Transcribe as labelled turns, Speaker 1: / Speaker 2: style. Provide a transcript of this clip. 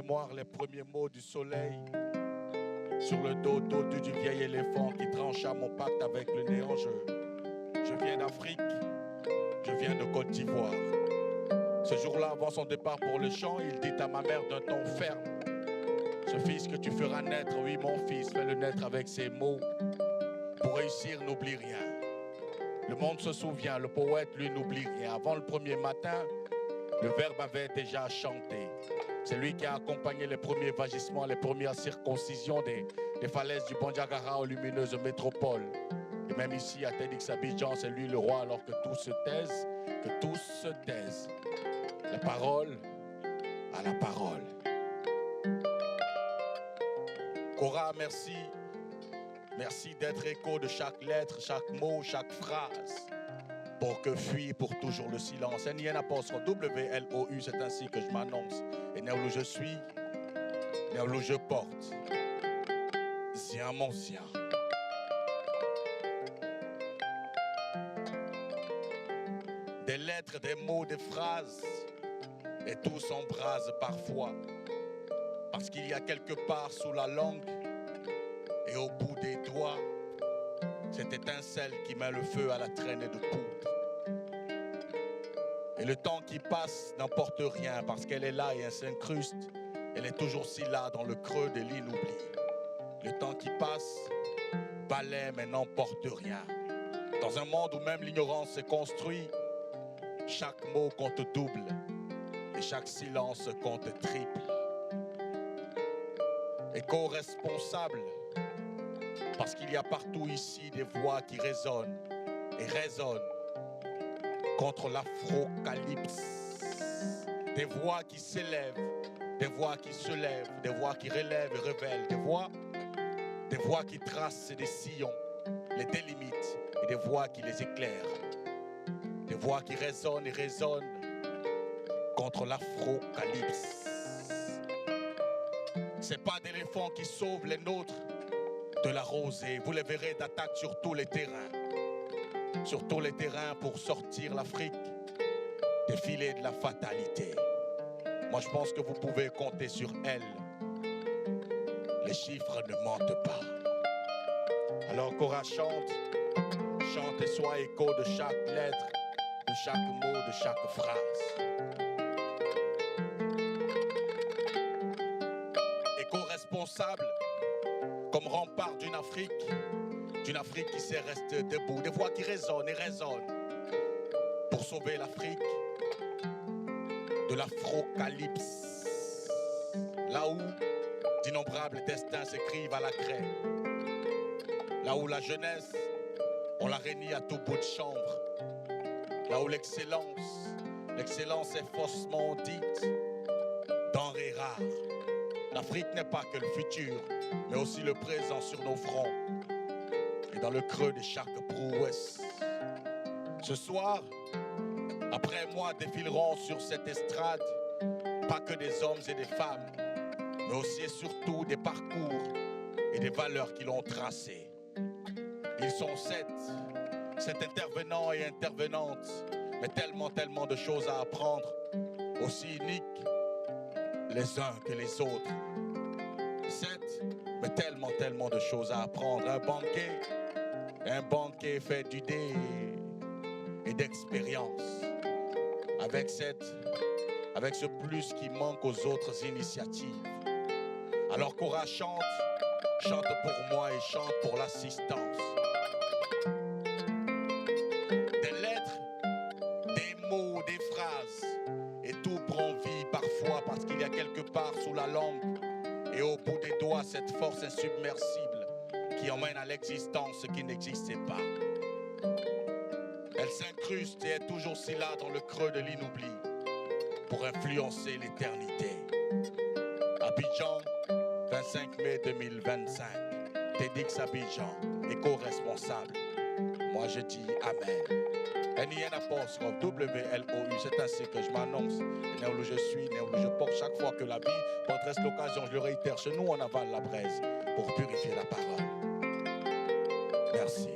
Speaker 1: mémoire les premiers mots du soleil sur le dos du vieil éléphant qui trancha mon pacte avec le néant. Je viens d'Afrique, je viens de Côte d'Ivoire. Ce jour-là, avant son départ pour le champ, il dit à ma mère d'un ton ferme: ce fils que tu feras naître, oui mon fils, fais-le naître avec ces mots. Pour réussir, n'oublie rien. Le monde se souvient, le poète, lui, n'oublie rien. Avant le premier matin, le verbe avait déjà chanté. C'est lui qui a accompagné les premiers vagissements, les premières circoncisions des falaises du Bandiagara aux lumineuses métropoles. Et même ici, à TEDxAbidjan, c'est lui le roi, alors que tous se taisent, que tous se taisent. La parole à la parole. Cora, merci. Merci d'être écho de chaque lettre, chaque mot, chaque phrase. Pour que fuit pour toujours le silence. N-I-N-apostrophe W-L-O-U, c'est ainsi que je m'annonce. Et Néo je suis, Néo je porte. Zien mon zien. Des lettres, des mots, des phrases. Et tout s'embrase parfois. Parce qu'il y a quelque part sous la langue et au bout des doigts, cette étincelle qui met le feu à la traînée de poudre. Et le temps qui passe n'emporte rien parce qu'elle est là et elle s'incruste. Elle est toujours si là dans le creux de l'inoubli. Le temps qui passe balaie mais n'emporte rien. Dans un monde où même l'ignorance se construit, chaque mot compte double et chaque silence compte triple. Et co-responsable, parce qu'il y a partout ici des voix qui résonnent et résonnent contre l'afrocalypse. Des voix qui s'élèvent, des voix qui se lèvent, des voix qui relèvent et révèlent, des voix qui tracent des sillons, les délimitent, et des voix qui les éclairent. Des voix qui résonnent et résonnent contre l'afrocalypse. C'est pas d'éléphants qui sauvent les nôtres de la rosée. Vous les verrez d'attaque sur tous les terrains. Sur tous les terrains pour sortir l'Afrique des filets de la fatalité. Moi je pense que vous pouvez compter sur elle. Les chiffres ne mentent pas. Alors Cora chante, chante et sois écho de chaque lettre, de chaque mot, de chaque phrase. Éco-responsable comme rempart d'une Afrique qui sait rester debout, des voix qui résonnent et résonnent pour sauver l'Afrique de l'afrocalypse. Là où d'innombrables destins s'écrivent à la craie. Là où la jeunesse, on la réunit à tout bout de chambre. Là où l'excellence est faussement dite, denrée rare. L'Afrique n'est pas que le futur, mais aussi le présent sur nos fronts et dans le creux de chaque prouesse. Ce soir, après moi défileront sur cette estrade, pas que des hommes et des femmes, mais aussi et surtout des parcours et des valeurs qui l'ont tracé. Ils sont sept intervenants et intervenantes, mais tellement de choses à apprendre, aussi uniques les uns que les autres. 7, mais tellement de choses à apprendre. Un banquet fait d'idées et d'expérience. Avec ce plus qui manque aux autres initiatives. Alors Cora chante pour moi et chante pour l'assistance. Des lettres, des mots, des phrases, et tout prend vie parfois parce qu'il y a quelque part sous la langue et au bout des doigts cette force insubmersible qui emmène à l'existence ce qui n'existait pas. Elle s'incruste et est toujours si là dans le creux de l'inoubli pour influencer l'éternité. Abidjan, 25 mai 2025. TEDxAbidjan, éco-responsable. Moi je dis Amen. N-I-N-apostrophe W-L-O-U, c'est ainsi que je m'annonce. Et Néo je suis, Néo je porte chaque fois que la vie m'adresse l'occasion, je le réitère, chez nous on avale la braise pour purifier la parole. Merci.